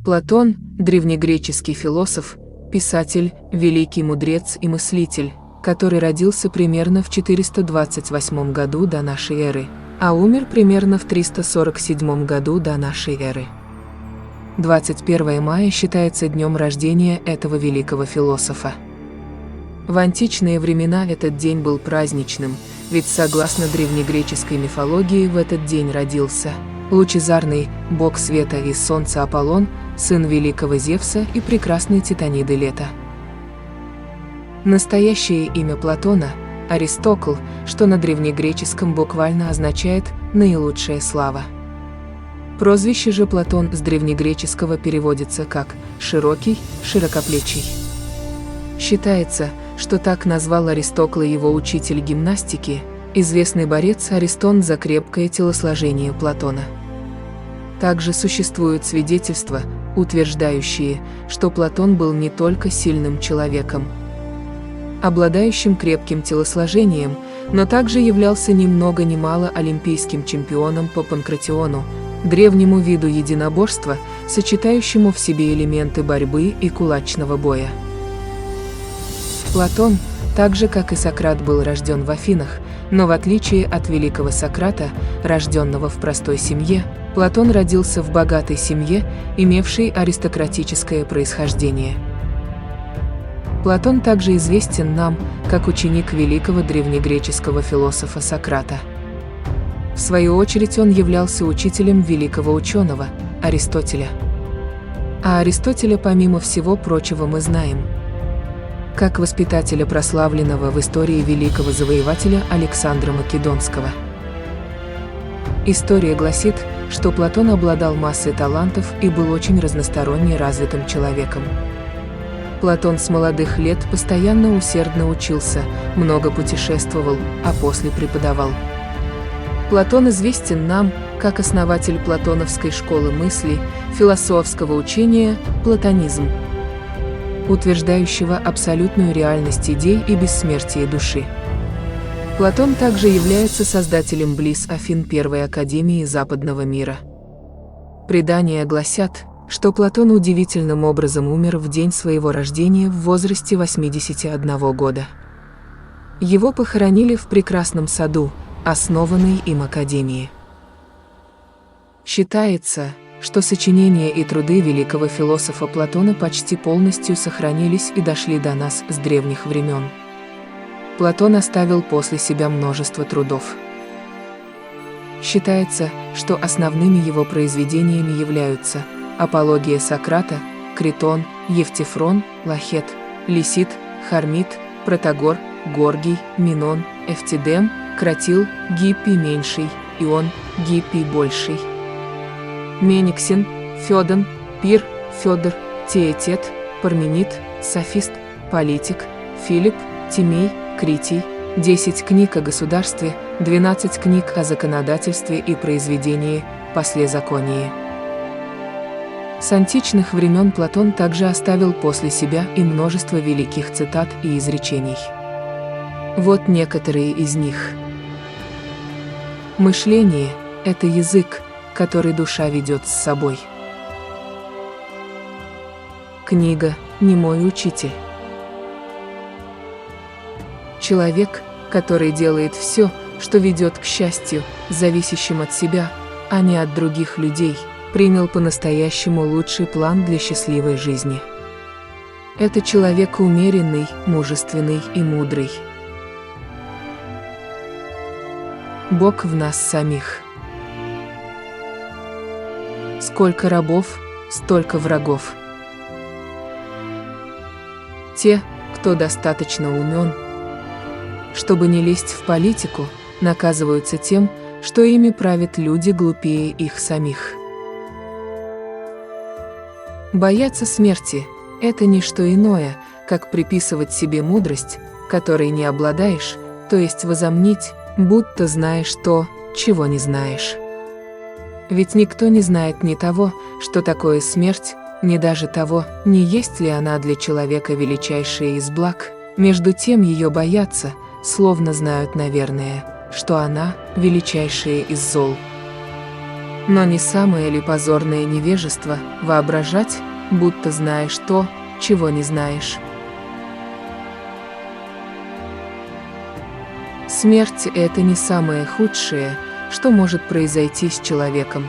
Платон – древнегреческий философ, писатель, великий мудрец и мыслитель, который родился примерно в 428 году до нашей эры, а умер примерно в 347 году до нашей эры. 21 мая считается днем рождения этого великого философа. В античные времена этот день был праздничным, ведь согласно древнегреческой мифологии в этот день родился лучезарный бог света и солнца Аполлон, сын великого Зевса и прекрасной Титаниды Лето. Настоящее имя Платона – Аристокл, что на древнегреческом буквально означает «наилучшая слава». Прозвище же Платон с древнегреческого переводится как «широкий», «широкоплечий». Считается, что так назвал Аристокла его учитель гимнастики, известный борец Аристон за крепкое телосложение Платона. Также существуют свидетельства, утверждающие, что Платон был не только сильным человеком, обладающим крепким телосложением, но также являлся ни много ни мало олимпийским чемпионом по панкратиону, древнему виду единоборства, сочетающему в себе элементы борьбы и кулачного боя. Платон, так же как и Сократ, был рожден в Афинах, но в отличие от великого Сократа, рожденного в простой семье, Платон родился в богатой семье, имевшей аристократическое происхождение. Платон также известен нам, как ученик великого древнегреческого философа Сократа. В свою очередь он являлся учителем великого ученого, Аристотеля. А Аристотеля, помимо всего прочего, мы знаем как воспитателя прославленного в истории великого завоевателя Александра Македонского. История гласит, что Платон обладал массой талантов и был очень разносторонне развитым человеком. Платон с молодых лет постоянно усердно учился, много путешествовал, а после преподавал. Платон известен нам как основатель платоновской школы мысли, философского учения «платонизм», утверждающего абсолютную реальность идей и бессмертие души. Платон также является создателем близ Афин первой академии западного мира. Предания гласят, что Платон удивительным образом умер в день своего рождения в возрасте 81 года. Его похоронили в прекрасном саду, основанной им академии. Считается, что сочинения и труды великого философа Платона почти полностью сохранились и дошли до нас с древних времен. Платон оставил после себя множество трудов. Считается, что основными его произведениями являются «Апология Сократа», «Критон», «Евтифрон», «Лахет», «Лисит», «Хармит», «Протагор», «Горгий», «Минон», «Эфтидем», «Кратил», «Гиппий Меньший», «Ион», «Гиппий Больший», Мениксин, Федон, Пир, Федор, Теетет, Парменид, Софист, Политик, Филипп, Тимей, Критий, 10 книг о государстве, 12 книг о законодательстве и произведении «Послезаконие». С античных времен Платон также оставил после себя и множество великих цитат и изречений. Вот некоторые из них. Мышление – это язык, который душа ведет с собой. Книга не мой учитель. Человек, который делает все, что ведет к счастью, зависящим от себя, а не от других людей, принял по-настоящему лучший план для счастливой жизни. Это человек умеренный, мужественный и мудрый. Бог в нас самих. Сколько рабов, столько врагов. Те, кто достаточно умен, чтобы не лезть в политику, наказываются тем, что ими правят люди глупее их самих. Бояться смерти – это не что иное, как приписывать себе мудрость, которой не обладаешь, то есть возомнить, будто знаешь то, чего не знаешь. Ведь никто не знает ни того, что такое смерть, ни даже того, не есть ли она для человека величайшая из благ, между тем ее боятся, словно знают, наверное, что она величайшая из зол. Но не самое ли позорное невежество воображать, будто знаешь то, чего не знаешь? Смерть – это не самое худшее, что может произойти с человеком.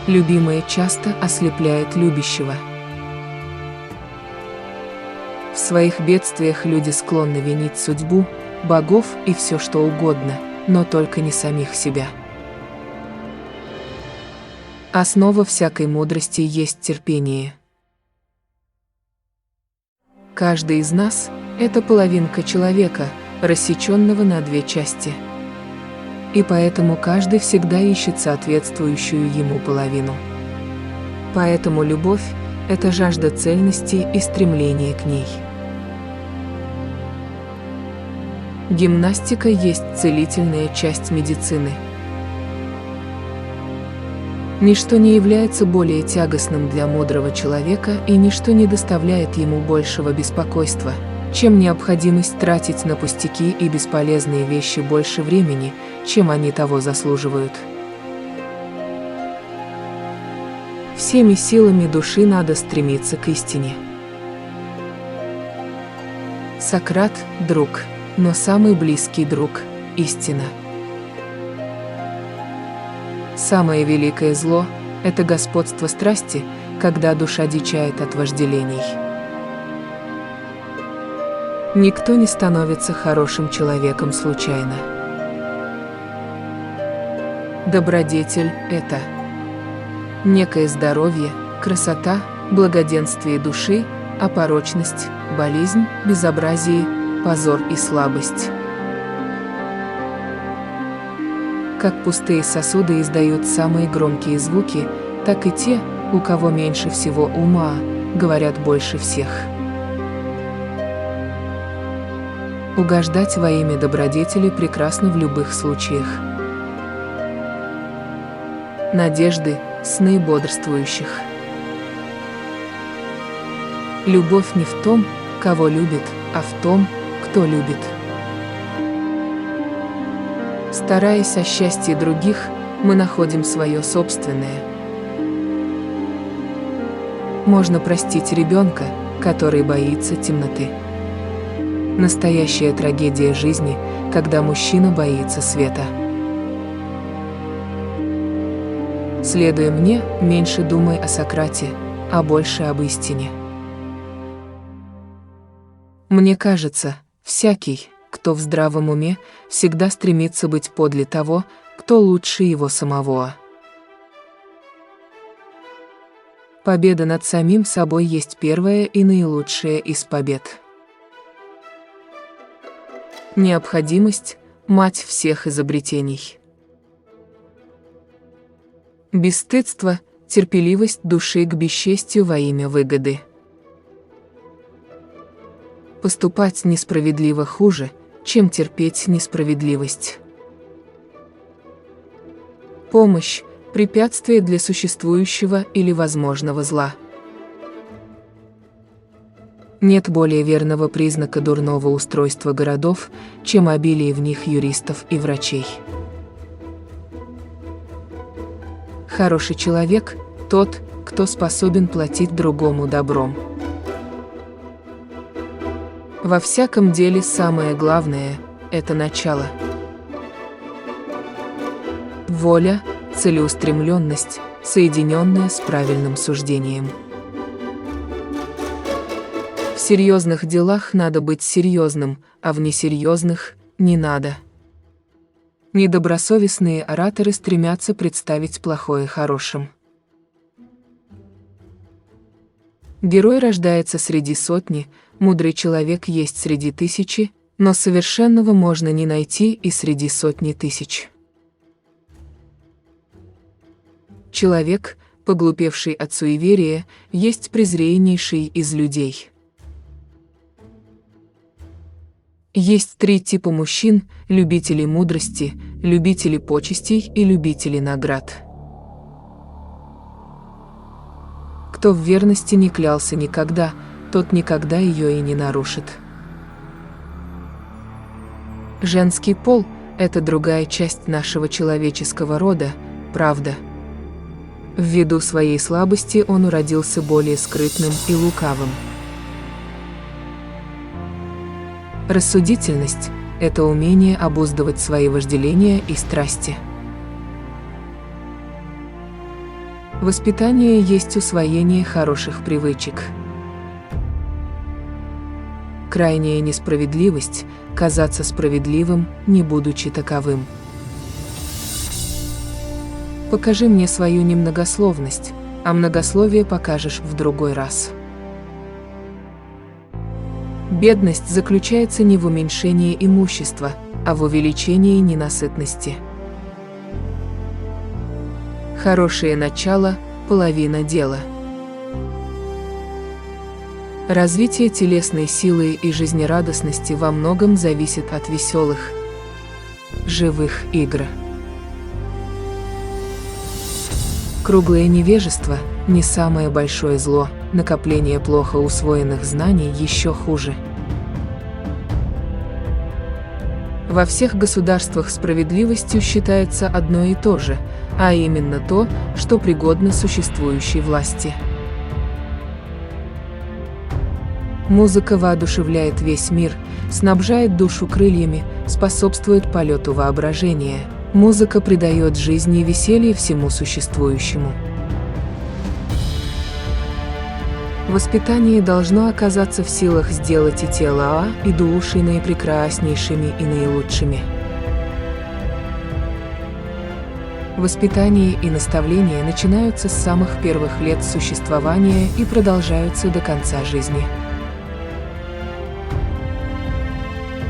Любимое часто ослепляет любящего. В своих бедствиях люди склонны винить судьбу, богов и все что угодно, но только не самих себя. Основа всякой мудрости есть терпение. Каждый из нас – это половинка человека, рассеченного на две части. И поэтому каждый всегда ищет соответствующую ему половину. Поэтому любовь – это жажда цельности и стремление к ней. Гимнастика есть целительная часть медицины. Ничто не является более тягостным для мудрого человека и ничто не доставляет ему большего беспокойства, чем необходимость тратить на пустяки и бесполезные вещи больше времени, чем они того заслуживают. Всеми силами души надо стремиться к истине. Сократ – друг, но самый близкий друг – истина. Самое великое зло – это господство страсти, когда душа дичает от вожделений. Никто не становится хорошим человеком случайно. Добродетель – это некое здоровье, красота, благоденствие души, а порочность – болезнь, безобразие, позор и слабость. Как пустые сосуды издают самые громкие звуки, так и те, у кого меньше всего ума, говорят больше всех. Угождать во имя добродетели прекрасно в любых случаях. Надежды – сны бодрствующих. Любовь не в том, кого любит, а в том, кто любит. Стараясь о счастье других, мы находим свое собственное. Можно простить ребенка, который боится темноты. Настоящая трагедия жизни, когда мужчина боится света. Следуя мне, меньше думай о Сократе, а больше об истине. Мне кажется, всякий, кто в здравом уме, всегда стремится быть подле того, кто лучше его самого. Победа над самим собой есть первая и наилучшая из побед. Необходимость – мать всех изобретений. Бесстыдство – терпеливость души к бесчестию во имя выгоды. Поступать несправедливо хуже, чем терпеть несправедливость. Помощь – препятствие для существующего или возможного зла. Нет более верного признака дурного устройства городов, чем обилие в них юристов и врачей. Хороший человек – тот, кто способен платить другому добром. Во всяком деле самое главное – это начало. Воля, целеустремленность, соединенная с правильным суждением. В серьезных делах надо быть серьезным, а в несерьезных – не надо. Недобросовестные ораторы стремятся представить плохое хорошим. Герой рождается среди сотни, мудрый человек есть среди тысячи, но совершенного можно не найти и среди сотни тысяч. Человек, поглупевший от суеверия, есть презреннейший из людей. Есть три типа мужчин: любители мудрости, любители почестей и любители наград. Кто в верности не клялся никогда, тот никогда ее и не нарушит. Женский пол Это другая часть нашего человеческого рода, правда. Ввиду своей слабости он уродился более скрытным и лукавым. Рассудительность – это умение обуздывать свои вожделения и страсти. Воспитание есть усвоение хороших привычек. Крайняя несправедливость – казаться справедливым, не будучи таковым. Покажи мне свою немногословность, а многословие покажешь в другой раз. Бедность заключается не в уменьшении имущества, а в увеличении ненасытности. Хорошее начало – половина дела. Развитие телесной силы и жизнерадостности во многом зависит от веселых, живых игр. Круглое невежество – не самое большое зло, накопление плохо усвоенных знаний еще хуже. Во всех государствах справедливостью считается одно и то же, а именно то, что пригодно существующей власти. Музыка воодушевляет весь мир, снабжает душу крыльями, способствует полету воображения. Музыка придает жизни и веселье всему существующему. Воспитание должно оказаться в силах сделать и тело и души наипрекраснейшими и наилучшими. Воспитание и наставление начинаются с самых первых лет существования и продолжаются до конца жизни.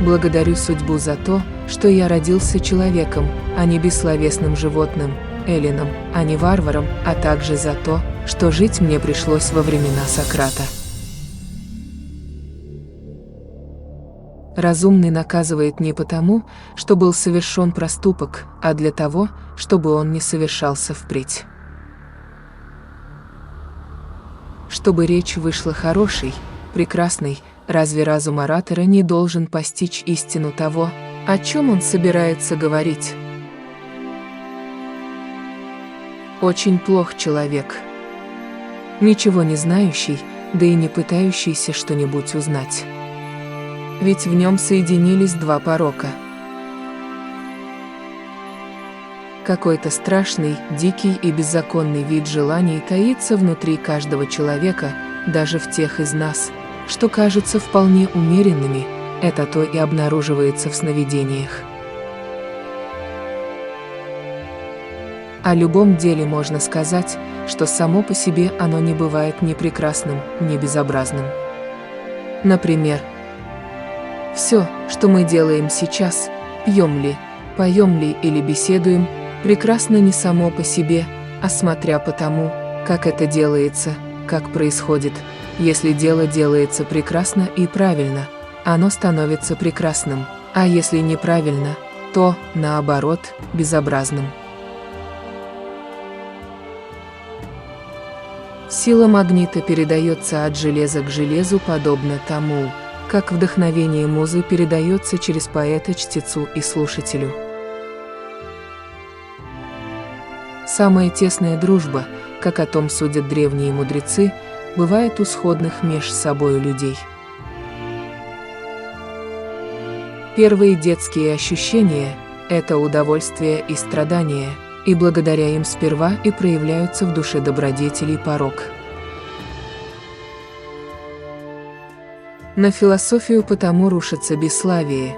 Благодарю судьбу за то, что я родился человеком, а не бессловесным животным, эллином, а не варваром, а также за то, что жить мне пришлось во времена Сократа. Разумный наказывает не потому, что был совершен проступок, а для того, чтобы он не совершался впредь. Чтобы речь вышла хорошей, прекрасной, разве разум оратора не должен постичь истину того, о чем он собирается говорить? Очень плох человек, ничего не знающий, да и не пытающийся что-нибудь узнать. Ведь в нем соединились два порока. Какой-то страшный, дикий и беззаконный вид желаний таится внутри каждого человека, даже в тех из нас, что кажутся вполне умеренными, это то и обнаруживается в сновидениях. О любом деле можно сказать, что само по себе оно не бывает ни прекрасным, ни безобразным. Например, все, что мы делаем сейчас, пьем ли, поем ли или беседуем, прекрасно не само по себе, а смотря по тому, как это делается, как происходит. Если дело делается прекрасно и правильно, оно становится прекрасным, а если неправильно, то, наоборот, безобразным. Сила магнита передается от железа к железу подобно тому, как вдохновение музы передается через поэта чтецу и слушателю. Самая тесная дружба, как о том судят древние мудрецы, бывает у сходных меж собою людей. Первые детские ощущения – это удовольствие и страдания, и благодаря им сперва и проявляются в душе добродетели и порок. На философию потому рушится бесславие,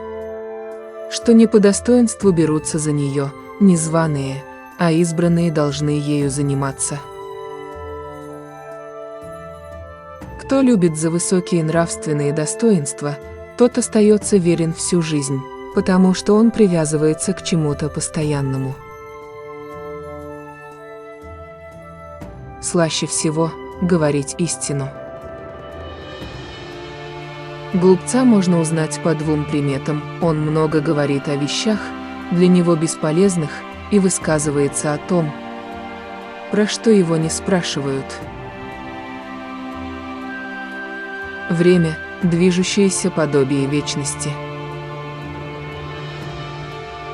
что не по достоинству берутся за нее незваные, а избранные должны ею заниматься. Кто любит за высокие нравственные достоинства, тот остается верен всю жизнь, потому что он привязывается к чему-то постоянному. Слаще всего говорить истину. Глупца можно узнать по двум приметам: он много говорит о вещах, для него бесполезных, и высказывается о том, про что его не спрашивают. Время – движущееся подобие вечности.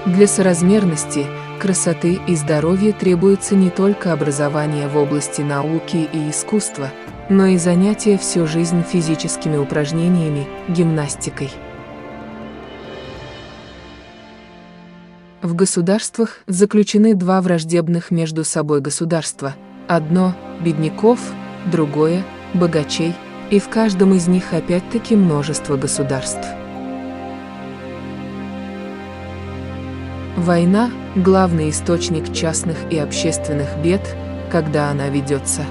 Для соразмерности, красоты и здоровья требуется не только образование в области науки и искусства, но и занятия всю жизнь физическими упражнениями, гимнастикой. В государствах заключены два враждебных между собой государства. Одно – бедняков, другое – богачей, и в каждом из них опять-таки множество государств. Война – главный источник частных и общественных бед, когда она ведется.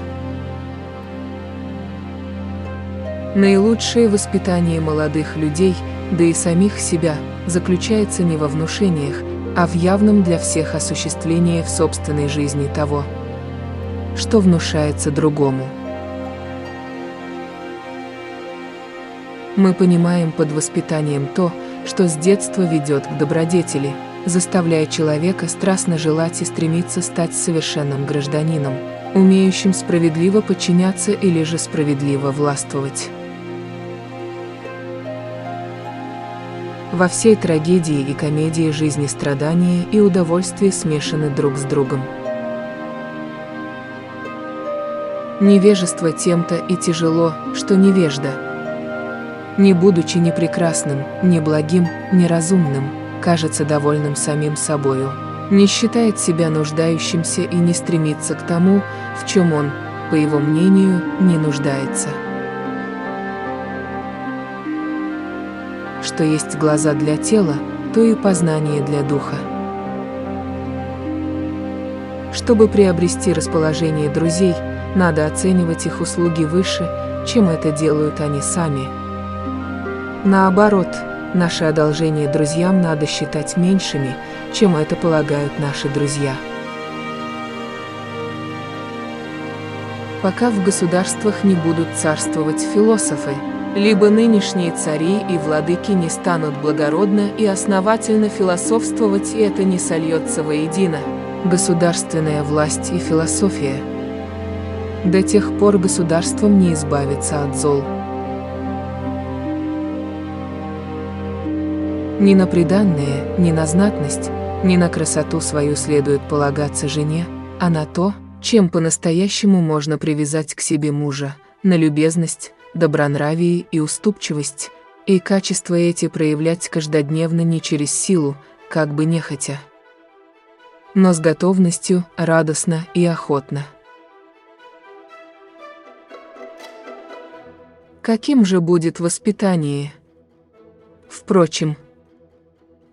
Наилучшее воспитание молодых людей, да и самих себя, заключается не во внушениях, а в явном для всех осуществлении в собственной жизни того, что внушается другому. Мы понимаем под воспитанием то, что с детства ведет к добродетели, заставляя человека страстно желать и стремиться стать совершенным гражданином, умеющим справедливо подчиняться или же справедливо властвовать. Во всей трагедии и комедии жизни страдания и удовольствия смешаны друг с другом. Невежество тем-то и тяжело, что невежда, не будучи ни прекрасным, ни благим, ни разумным, кажется довольным самим собою, не считает себя нуждающимся и не стремится к тому, в чем он, по его мнению, не нуждается. Что есть глаза для тела, то и познание для духа. Чтобы приобрести расположение друзей, надо оценивать их услуги выше, чем это делают они сами. Наоборот, наши одолжения друзьям надо считать меньшими, чем это полагают наши друзья. Пока в государствах не будут царствовать философы, либо нынешние цари и владыки не станут благородно и основательно философствовать, и это не сольется воедино, государственная власть и философия, до тех пор государством не избавиться от зол. Ни на приданное, ни на знатность, ни на красоту свою следует полагаться жене, а на то, чем по-настоящему можно привязать к себе мужа, на любезность, добронравие и уступчивость, и качества эти проявлять каждодневно не через силу, как бы нехотя, но с готовностью, радостно и охотно. Каким же будет воспитание? Впрочем,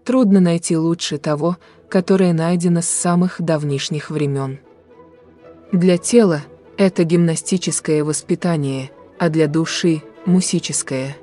трудно найти лучше того, которое найдено с самых давнишних времен. Для тела – это гимнастическое воспитание, а для души – мусическое.